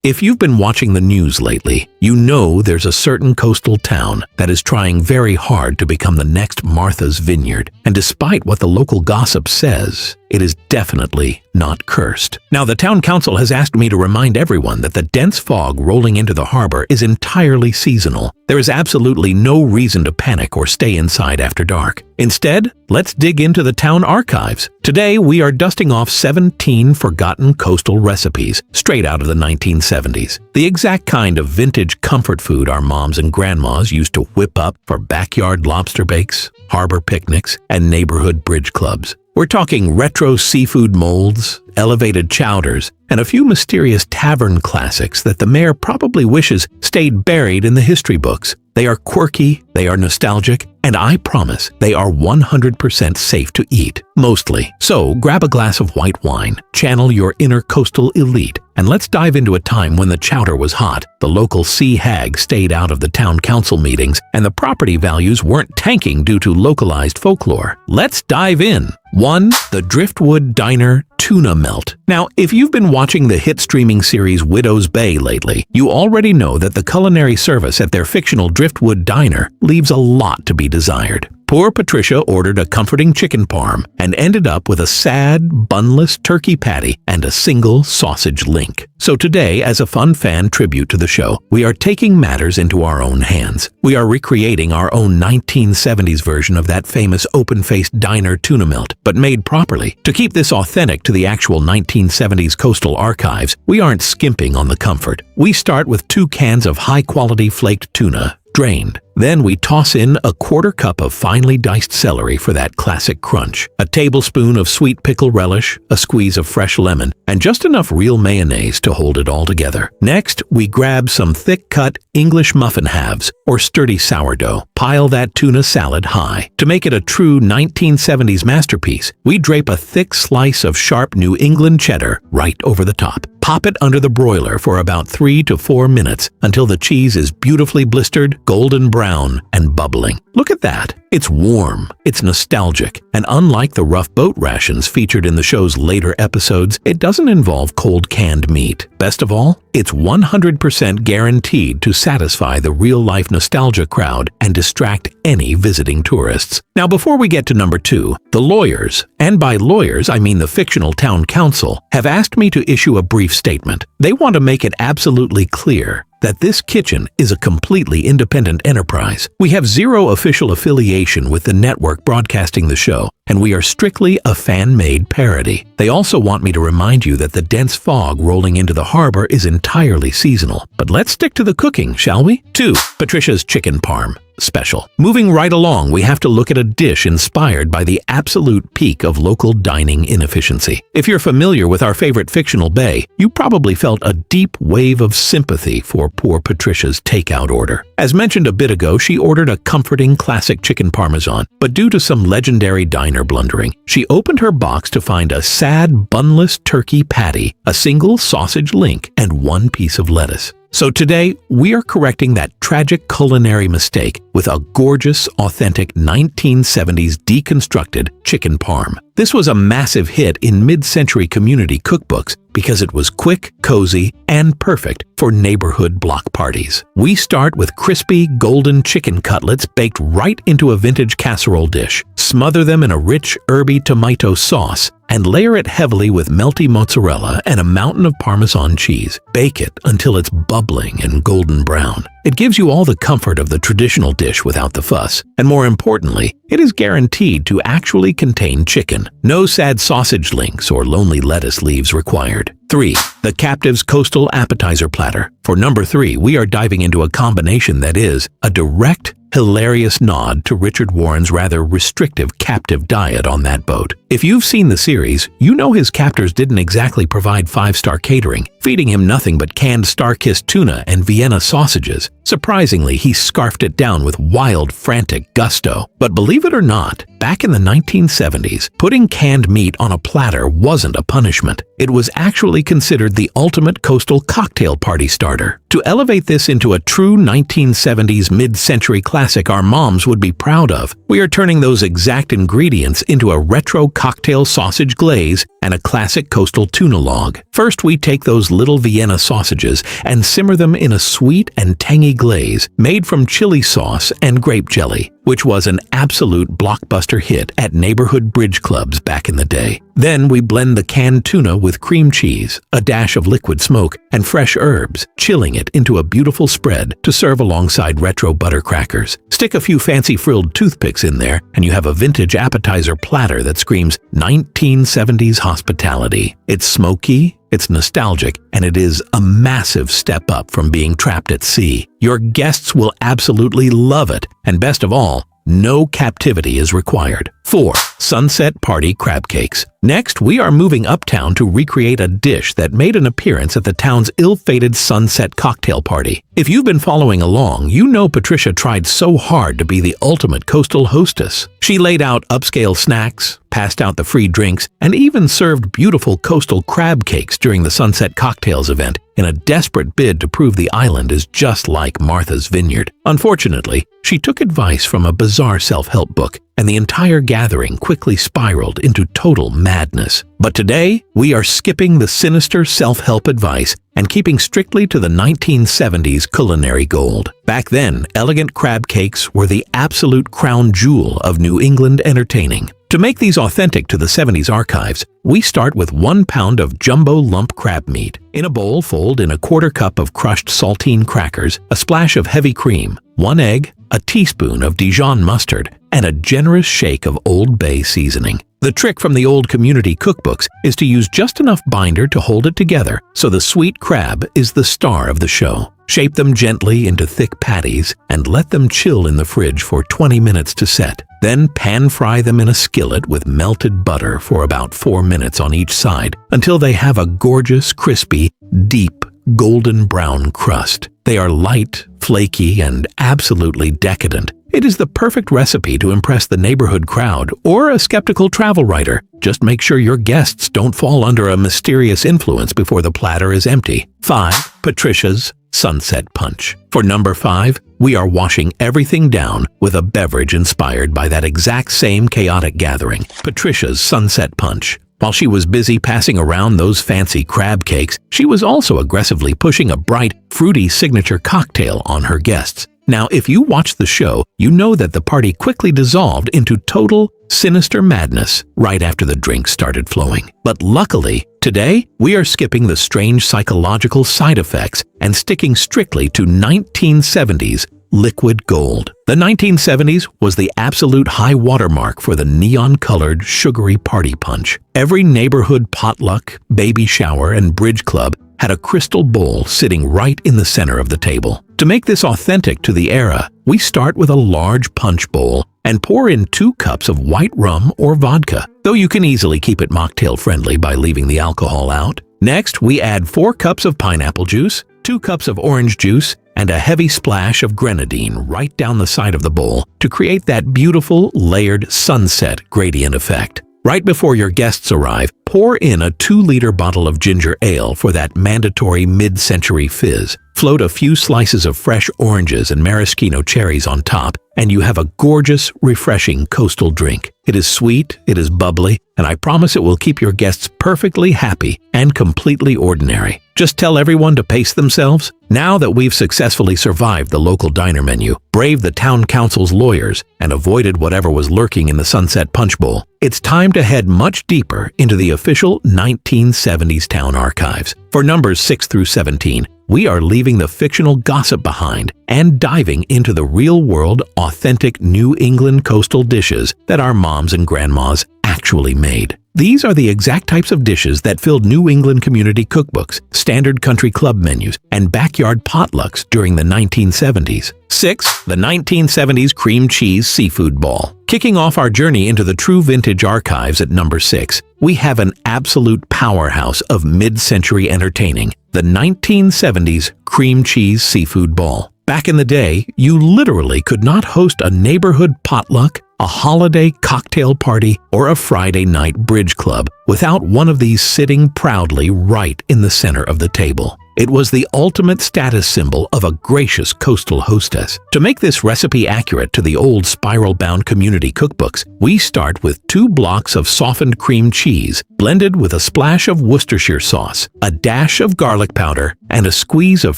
If you've been watching the news lately, you know there's a certain coastal town that is trying very hard to become the next Martha's Vineyard, and despite what the local gossip says, it is definitely not cursed. Now, the town council has asked me to remind everyone that the dense fog rolling into the harbor is entirely seasonal. There is absolutely no reason to panic or stay inside after dark. Instead, let's dig into the town archives. Today, we are dusting off 17 forgotten coastal recipes straight out of the 1970s. The exact kind of vintage comfort food our moms and grandmas used to whip up for backyard lobster bakes, harbor picnics, and neighborhood bridge clubs. We're talking retro seafood molds, elevated chowders, and a few mysterious tavern classics that the mayor probably wishes stayed buried in the history books. They are quirky, they are nostalgic, and I promise they are 100% safe to eat, mostly. So grab a glass of white wine, channel your inner coastal elite, and let's dive into a time when the chowder was hot, the local sea hag stayed out of the town council meetings, and the property values weren't tanking due to localized folklore. Let's dive in. 1. The Driftwood Diner Tuna Melt. Now, if you've been watching the hit streaming series Widow's Bay lately, you already know that the culinary service at their fictional Driftwood Diner leaves a lot to be desired. Poor Patricia ordered a comforting chicken parm and ended up with a sad, bunless turkey patty and a single sausage link. So today, as a fun fan tribute to the show, we are taking matters into our own hands. We are recreating our own 1970s version of that famous open-faced diner tuna melt, but made properly. To keep this authentic to the actual 1970s coastal archives, we aren't skimping on the comfort. We start with 2 cans of high-quality flaked tuna, drained. Then we toss in a 1/4 cup of finely diced celery for that classic crunch, a tablespoon of sweet pickle relish, a squeeze of fresh lemon, and just enough real mayonnaise to hold it all together. Next, we grab some thick-cut English muffin halves or sturdy sourdough. Pile that tuna salad high. To make it a true 1970s masterpiece, we drape a thick slice of sharp New England cheddar right over the top. Pop it under the broiler for about 3 to 4 minutes until the cheese is beautifully blistered, golden brown, and bubbling. Look at that. It's warm, it's nostalgic, and unlike the rough boat rations featured in the show's later episodes, it doesn't involve cold canned meat. Best of all, it's 100% guaranteed to satisfy the real-life nostalgia crowd and distract any visiting tourists. Now, before we get to number 2, the lawyers, and by lawyers I mean the fictional town council, have asked me to issue a brief statement. They want to make it absolutely clear that this kitchen is a completely independent enterprise. We have zero official affiliation with the network broadcasting the show, and we are strictly a fan-made parody. They also want me to remind you that the dense fog rolling into the harbor is entirely seasonal. But let's stick to the cooking, shall we? 2. Patricia's Chicken Parm. Special. Moving right along, we have to look at a dish inspired by the absolute peak of local dining inefficiency. If you're familiar with our favorite fictional bay, you probably felt a deep wave of sympathy for poor Patricia's takeout order. As mentioned a bit ago, she ordered a comforting classic chicken parmesan, but due to some legendary diner blundering, she opened her box to find a sad, bunless turkey patty, a single sausage link, and 1 piece of lettuce. So today, we are correcting that tragic culinary mistake with a gorgeous, authentic 1970s deconstructed chicken parm. This was a massive hit in mid-century community cookbooks because it was quick, cozy, and perfect for neighborhood block parties. We start with crispy, golden chicken cutlets baked right into a vintage casserole dish. Smother them in a rich, herby tomato sauce and layer it heavily with melty mozzarella and a mountain of Parmesan cheese. Bake it until it's bubbling and golden brown. It gives you all the comfort of the traditional dish without the fuss, and more importantly, it is guaranteed to actually contain chicken. No sad sausage links or lonely lettuce leaves required. 3. The Captive's Coastal Appetizer Platter. For number 3, we are diving into a combination that is a direct, hilarious nod to Richard Warren's rather restrictive captive diet on that boat. If you've seen the series, you know his captors didn't exactly provide 5-star catering, feeding him nothing but canned star-kissed tuna and Vienna sausages. Surprisingly, he scarfed it down with wild, frantic gusto. But believe it or not, back in the 1970s, putting canned meat on a platter wasn't a punishment. It was actually considered the ultimate coastal cocktail party starter. To elevate this into a true 1970s mid-century classic, classic our moms would be proud of, we are turning those exact ingredients into a retro cocktail sausage glaze and a classic coastal tuna log. First, we take those little Vienna sausages and simmer them in a sweet and tangy glaze made from chili sauce and grape jelly, which was an absolute blockbuster hit at neighborhood bridge clubs back in the day. Then we blend the canned tuna with cream cheese, a dash of liquid smoke, and fresh herbs, chilling it into a beautiful spread to serve alongside retro butter crackers. Stick a few fancy frilled toothpicks in there, and you have a vintage appetizer platter that screams 1970s hospitality. It's smoky, it's nostalgic, and it is a massive step up from being trapped at sea. Your guests will absolutely love it, and best of all, no captivity is required. 4. Sunset Party Crab Cakes. Next, we are moving uptown to recreate a dish that made an appearance at the town's ill-fated Sunset Cocktail Party. If you've been following along, you know Patricia tried so hard to be the ultimate coastal hostess. She laid out upscale snacks, passed out the free drinks, and even served beautiful coastal crab cakes during the Sunset Cocktails event in a desperate bid to prove the island is just like Martha's Vineyard. Unfortunately, she took advice from a bizarre self-help book, and the entire gathering quickly spiraled into total madness. But today, we are skipping the sinister self-help advice and keeping strictly to the 1970s culinary gold. Back then, elegant crab cakes were the absolute crown jewel of New England entertaining. To make these authentic to the 70s archives, we start with 1 pound of jumbo lump crab meat. In a bowl, fold in a 1/4 cup of crushed saltine crackers, a splash of heavy cream, 1 egg, a teaspoon of Dijon mustard, and a generous shake of Old Bay seasoning. The trick from the old community cookbooks is to use just enough binder to hold it together, so the sweet crab is the star of the show. Shape them gently into thick patties and let them chill in the fridge for 20 minutes to set. Then pan-fry them in a skillet with melted butter for about 4 minutes on each side until they have a gorgeous, crispy, deep, golden brown crust. They are light, flaky, and absolutely decadent. It is the perfect recipe to impress the neighborhood crowd or a skeptical travel writer. Just make sure your guests don't fall under a mysterious influence before the platter is empty. 5. Patricia's Sunset Punch. For number 5, we are washing everything down with a beverage inspired by that exact same chaotic gathering, Patricia's Sunset Punch. While she was busy passing around those fancy crab cakes, she was also aggressively pushing a bright, fruity signature cocktail on her guests. Now, if you watched the show, you know that the party quickly dissolved into total, sinister madness right after the drinks started flowing. But luckily, today, we are skipping the strange psychological side effects and sticking strictly to 1970s liquid gold. The 1970s was the absolute high watermark for the neon-colored, sugary party punch. Every neighborhood potluck, baby shower, and bridge club had a crystal bowl sitting right in the center of the table. To make this authentic to the era, we start with a large punch bowl and pour in 2 cups of white rum or vodka, though you can easily keep it mocktail-friendly by leaving the alcohol out. Next, we add 4 cups of pineapple juice, 2 cups of orange juice, and a heavy splash of grenadine right down the side of the bowl to create that beautiful, layered sunset gradient effect. Right before your guests arrive, pour in a 2-liter bottle of ginger ale for that mandatory mid-century fizz. Float a few slices of fresh oranges and maraschino cherries on top, and you have a gorgeous, refreshing coastal drink. It is sweet, it is bubbly, and I promise it will keep your guests perfectly happy and completely ordinary. Just tell everyone to pace themselves. Now that we've successfully survived the local diner menu, braved the town council's lawyers, and avoided whatever was lurking in the Sunset Punch Bowl, it's time to head much deeper into the official 1970s town archives. For numbers 6 through 17, we are leaving the fictional gossip behind and diving into the real-world, authentic New England coastal dishes that our moms and grandmas actually made. These are the exact types of dishes that filled New England community cookbooks, standard country club menus, and backyard potlucks during the 1970s. 6. The 1970s Cream Cheese Seafood Ball. Kicking off our journey into the true vintage archives at number 6, we have an absolute powerhouse of mid-century entertaining, the 1970s Cream Cheese Seafood Ball. Back in the day, you literally could not host a neighborhood potluck, a holiday cocktail party, or a Friday night bridge club without one of these sitting proudly right in the center of the table. It was the ultimate status symbol of a gracious coastal hostess. To make this recipe accurate to the old spiral-bound community cookbooks, we start with 2 blocks of softened cream cheese, blended with a splash of Worcestershire sauce, a dash of garlic powder, and a squeeze of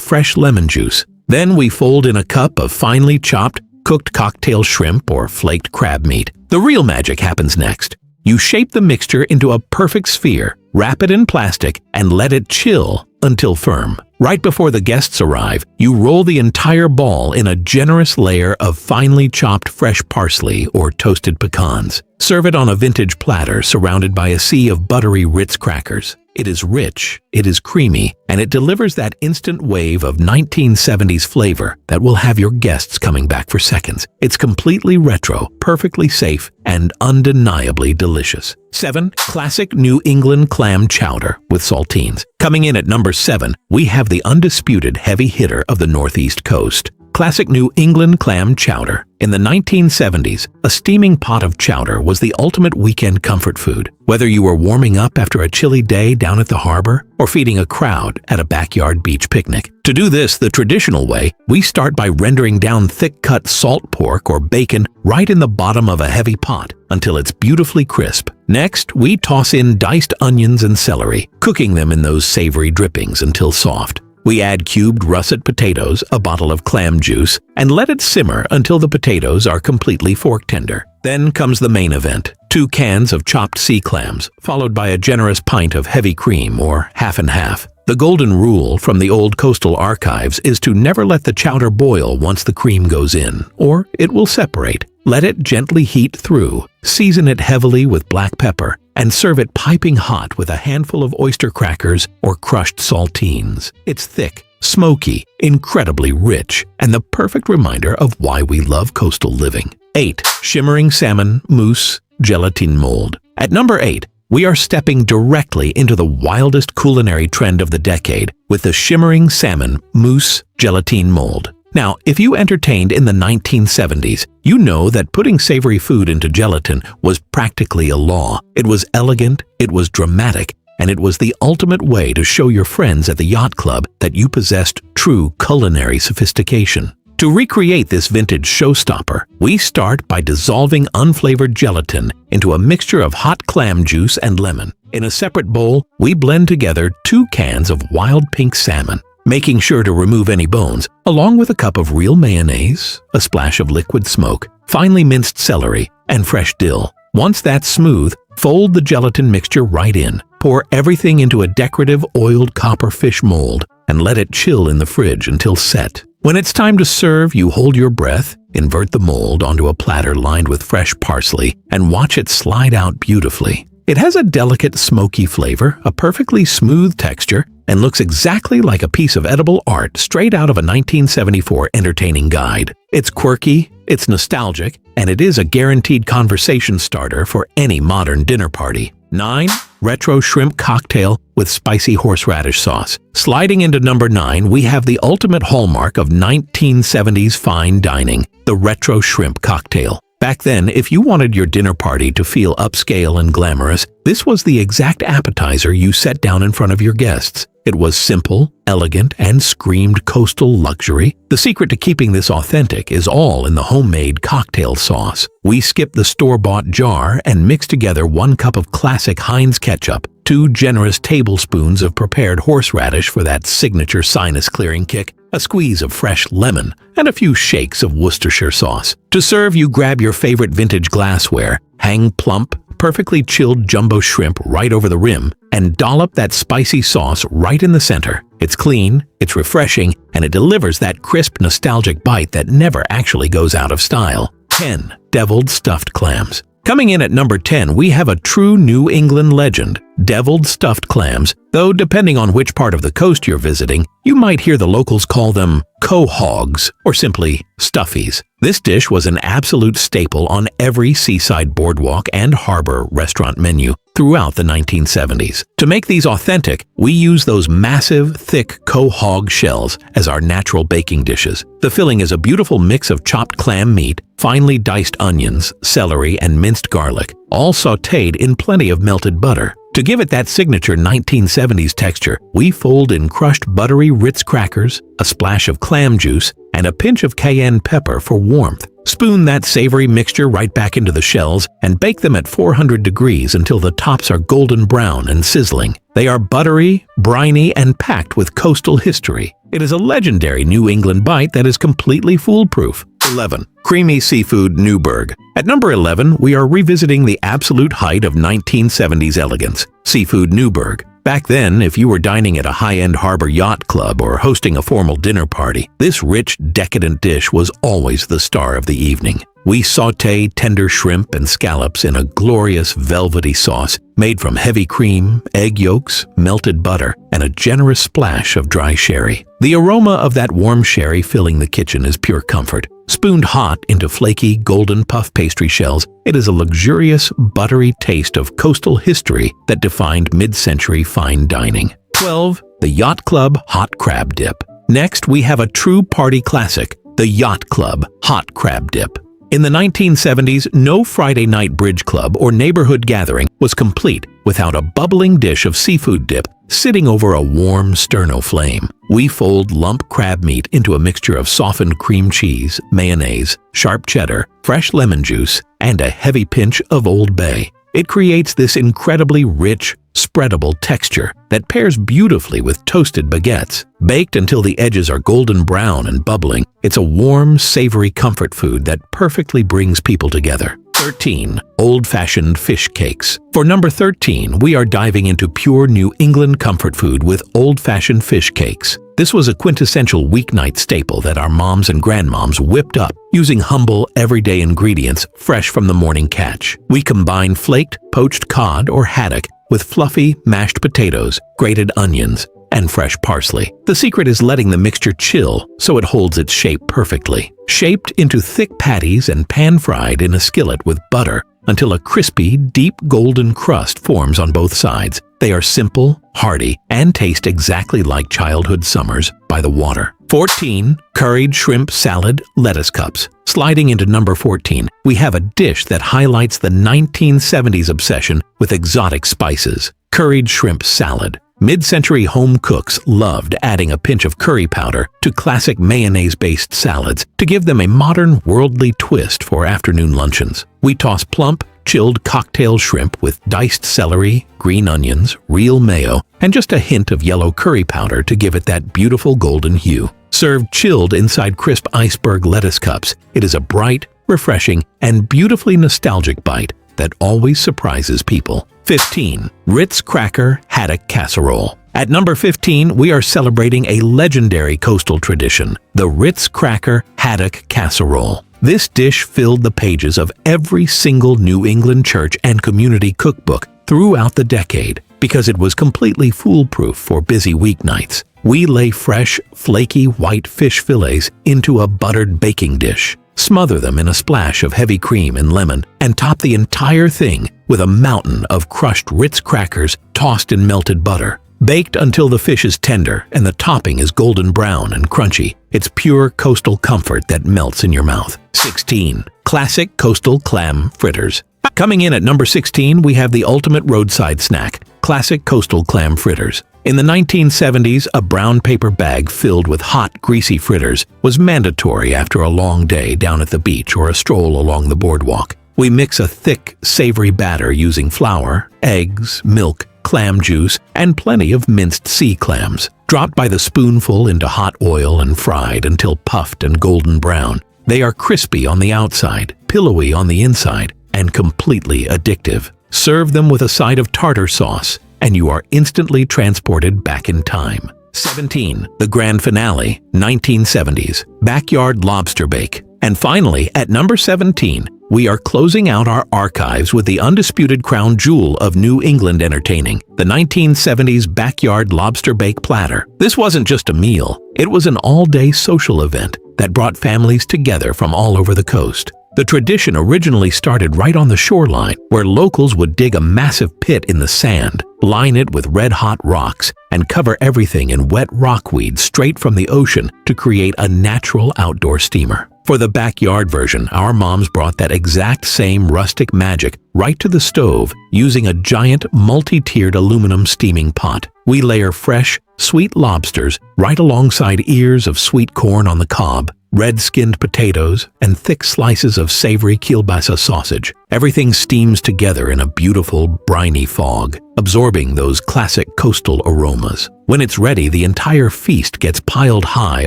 fresh lemon juice. Then we fold in a cup of finely chopped, cooked cocktail shrimp or flaked crab meat. The real magic happens next. You shape the mixture into a perfect sphere, wrap it in plastic, and let it chill until firm. Right before the guests arrive, you roll the entire ball in a generous layer of finely chopped fresh parsley or toasted pecans. Serve it on a vintage platter surrounded by a sea of buttery Ritz crackers. It is rich, it is creamy, and it delivers that instant wave of 1970s flavor that will have your guests coming back for seconds. It's completely retro, perfectly safe, and undeniably delicious. 7. Classic New England clam chowder with saltines. Coming in at number 7, we have the undisputed heavy hitter of the Northeast coast. Classic New England clam chowder. In the 1970s, a steaming pot of chowder was the ultimate weekend comfort food. Whether you were warming up after a chilly day down at the harbor or feeding a crowd at a backyard beach picnic. To do this the traditional way, we start by rendering down thick-cut salt pork or bacon right in the bottom of a heavy pot until it's beautifully crisp. Next, we toss in diced onions and celery, cooking them in those savory drippings until soft. We add cubed russet potatoes, a bottle of clam juice, and let it simmer until the potatoes are completely fork tender. Then comes the main event, 2 cans of chopped sea clams, followed by a generous pint of heavy cream or half and half. The golden rule from the old coastal archives is to never let the chowder boil once the cream goes in, or it will separate. Let it gently heat through, season it heavily with black pepper, and serve it piping hot with a handful of oyster crackers or crushed saltines. It's thick, smoky, incredibly rich, and the perfect reminder of why we love coastal living. 8. Shimmering salmon mousse gelatine mold. At number 8, we are stepping directly into the wildest culinary trend of the decade with the shimmering salmon mousse gelatine mold. Now, if you entertained in the 1970s, you know that putting savory food into gelatin was practically a law. It was elegant, it was dramatic, and it was the ultimate way to show your friends at the yacht club that you possessed true culinary sophistication. To recreate this vintage showstopper, we start by dissolving unflavored gelatin into a mixture of hot clam juice and lemon. In a separate bowl, we blend together 2 cans of wild pink salmon, making sure to remove any bones, along with a cup of real mayonnaise, a splash of liquid smoke, finely minced celery, and fresh dill. Once that's smooth, fold the gelatin mixture right in. Pour everything into a decorative oiled copper fish mold and let it chill in the fridge until set. When it's time to serve, you hold your breath, invert the mold onto a platter lined with fresh parsley, and watch it slide out beautifully. It has a delicate smoky flavor, a perfectly smooth texture, and looks exactly like a piece of edible art straight out of a 1974 entertaining guide. It's quirky, it's nostalgic, and it is a guaranteed conversation starter for any modern dinner party. 9. Retro shrimp cocktail with spicy horseradish sauce. Sliding into number 9, we have the ultimate hallmark of 1970s fine dining, the retro shrimp cocktail. Back then, if you wanted your dinner party to feel upscale and glamorous, this was the exact appetizer you set down in front of your guests. It was simple, elegant, and screamed coastal luxury. The secret to keeping this authentic is all in the homemade cocktail sauce. We skip the store-bought jar and mix together 1 cup of classic Heinz ketchup, 2 generous tablespoons of prepared horseradish for that signature sinus-clearing kick, a squeeze of fresh lemon, and a few shakes of Worcestershire sauce. To serve, you grab your favorite vintage glassware, hang plump, perfectly chilled jumbo shrimp right over the rim, and dollop that spicy sauce right in the center. It's clean, it's refreshing, and it delivers that crisp, nostalgic bite that never actually goes out of style. 10. Deviled stuffed clams. Coming in at number 10, we have a true New England legend, deviled stuffed clams, though depending on which part of the coast you're visiting, you might hear the locals call them quahogs or simply stuffies. This dish was an absolute staple on every seaside boardwalk and harbor restaurant menu throughout the 1970s. To make these authentic, we use those massive, thick quahog shells as our natural baking dishes. The filling is a beautiful mix of chopped clam meat, finely diced onions, celery, and minced garlic, all sautéed in plenty of melted butter. To give it that signature 1970s texture, we fold in crushed buttery Ritz crackers, a splash of clam juice, and a pinch of cayenne pepper for warmth. Spoon that savory mixture right back into the shells and bake them at 400 degrees until the tops are golden brown and sizzling. They are buttery, briny, and packed with coastal history. It is a legendary New England bite that is completely foolproof. 11. Creamy Seafood Newburg. At number 11, we are revisiting the absolute height of 1970s elegance, Seafood Newburg. Back then, if you were dining at a high-end harbor yacht club or hosting a formal dinner party, this rich, decadent dish was always the star of the evening. We sauté tender shrimp and scallops in a glorious velvety sauce made from heavy cream, egg yolks, melted butter, and a generous splash of dry sherry. The aroma of that warm sherry filling the kitchen is pure comfort. Spooned hot into flaky, golden puff pastry shells, it is a luxurious, buttery taste of coastal history that defined mid-century fine dining. 12. The Yacht Club Hot Crab Dip. Next, we have a true party classic, the Yacht Club Hot Crab Dip. In the 1970s, no Friday night bridge club or neighborhood gathering was complete without a bubbling dish of seafood dip sitting over a warm sterno flame. We fold lump crab meat into a mixture of softened cream cheese, mayonnaise, sharp cheddar, fresh lemon juice, and a heavy pinch of Old Bay. It creates this incredibly rich, spreadable texture that pairs beautifully with toasted baguettes. Baked until the edges are golden brown and bubbling, it's a warm, savory comfort food that perfectly brings people together. 13. Old-fashioned fish cakes. For number 13, we are diving into pure New England comfort food with old-fashioned fish cakes. This was a quintessential weeknight staple that our moms and grandmoms whipped up using humble, everyday ingredients fresh from the morning catch. We combine flaked, poached cod or haddock with fluffy, mashed potatoes, grated onions, and fresh parsley. The secret is letting the mixture chill so it holds its shape perfectly. Shaped into thick patties and pan-fried in a skillet with butter until a crispy, deep golden crust forms on both sides. They are simple, hearty, and taste exactly like childhood summers by the water. 14. Curried Shrimp Salad Lettuce Cups. Sliding into number 14, we have a dish that highlights the 1970s obsession with exotic spices. Curried shrimp salad. Mid-century home cooks loved adding a pinch of curry powder to classic mayonnaise-based salads to give them a modern, worldly twist for afternoon luncheons. We toss plump, chilled cocktail shrimp with diced celery, green onions, real mayo, and just a hint of yellow curry powder to give it that beautiful golden hue. Served chilled inside crisp iceberg lettuce cups, it is a bright, refreshing, and beautifully nostalgic bite that always surprises people. 15. Ritz Cracker Haddock Casserole. At number 15, we are celebrating a legendary coastal tradition, the Ritz Cracker Haddock Casserole. This dish filled the pages of every single New England church and community cookbook throughout the decade because it was completely foolproof for busy weeknights. We lay fresh, flaky white fish fillets into a buttered baking dish. Smother them in a splash of heavy cream and lemon, and top the entire thing with a mountain of crushed Ritz crackers tossed in melted butter. Baked until the fish is tender and the topping is golden brown and crunchy, it's pure coastal comfort that melts in your mouth. 16. Classic Coastal Clam Fritters. Coming in at number 16, we have the ultimate roadside snack, classic coastal clam fritters. In the 1970s, a brown paper bag filled with hot, greasy fritters was mandatory after a long day down at the beach or a stroll along the boardwalk. We mix a thick, savory batter using flour, eggs, milk, clam juice, and plenty of minced sea clams, dropped by the spoonful into hot oil and fried until puffed and golden brown. They are crispy on the outside, pillowy on the inside, and completely addictive. Serve them with a side of tartar sauce, and you are instantly transported back in time. 17. The grand finale, 1970s, backyard lobster bake. And finally, at number 17, we are closing out our archives with the undisputed crown jewel of New England entertaining, the 1970s backyard lobster bake platter. This wasn't just a meal, it was an all-day social event that brought families together from all over the coast. The tradition originally started right on the shoreline, where locals would dig a massive pit in the sand, line it with red-hot rocks, and cover everything in wet rockweed straight from the ocean to create a natural outdoor steamer. For the backyard version, our moms brought that exact same rustic magic right to the stove using a giant multi-tiered aluminum steaming pot. We layer fresh, sweet lobsters right alongside ears of sweet corn on the cob, red-skinned potatoes, and thick slices of savory kielbasa sausage. Everything steams together in a beautiful, briny fog, absorbing those classic coastal aromas. When it's ready, the entire feast gets piled high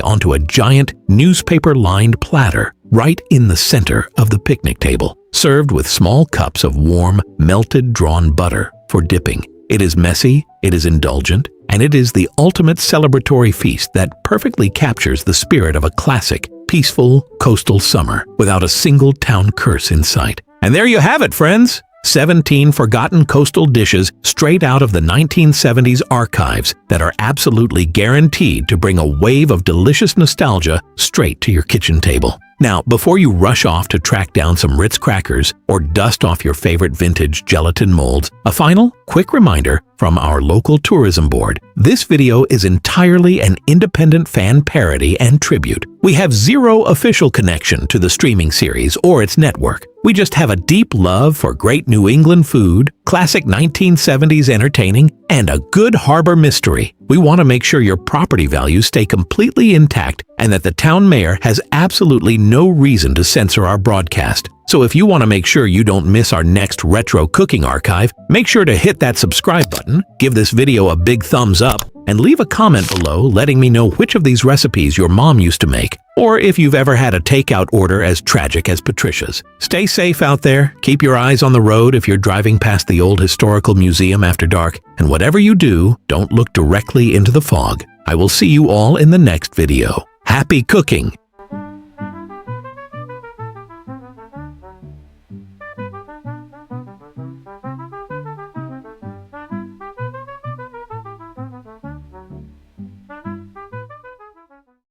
onto a giant, newspaper-lined platter right in the center of the picnic table, served with small cups of warm, melted drawn butter for dipping. It is messy, it is indulgent, and it is the ultimate celebratory feast that perfectly captures the spirit of a classic, peaceful coastal summer without a single town curse in sight. And there you have it, friends! 17 forgotten coastal dishes straight out of the 1970s archives that are absolutely guaranteed to bring a wave of delicious nostalgia straight to your kitchen table. Now, before you rush off to track down some Ritz crackers or dust off your favorite vintage gelatin molds, a final, quick reminder from our local tourism board. This video is entirely an independent fan parody and tribute. We have zero official connection to the streaming series or its network. We just have a deep love for great New England food, classic 1970s entertaining, and a good harbor mystery. We want to make sure your property values stay completely intact and that the town mayor has absolutely no reason to censor our broadcast. So if you want to make sure you don't miss our next retro cooking archive, make sure to hit that subscribe button, give this video a big thumbs up, and leave a comment below letting me know which of these recipes your mom used to make, or if you've ever had a takeout order as tragic as Patricia's. Stay safe out there, keep your eyes on the road if you're driving past the old historical museum after dark, and whatever you do, don't look directly into the fog. I will see you all in the next video. Happy cooking!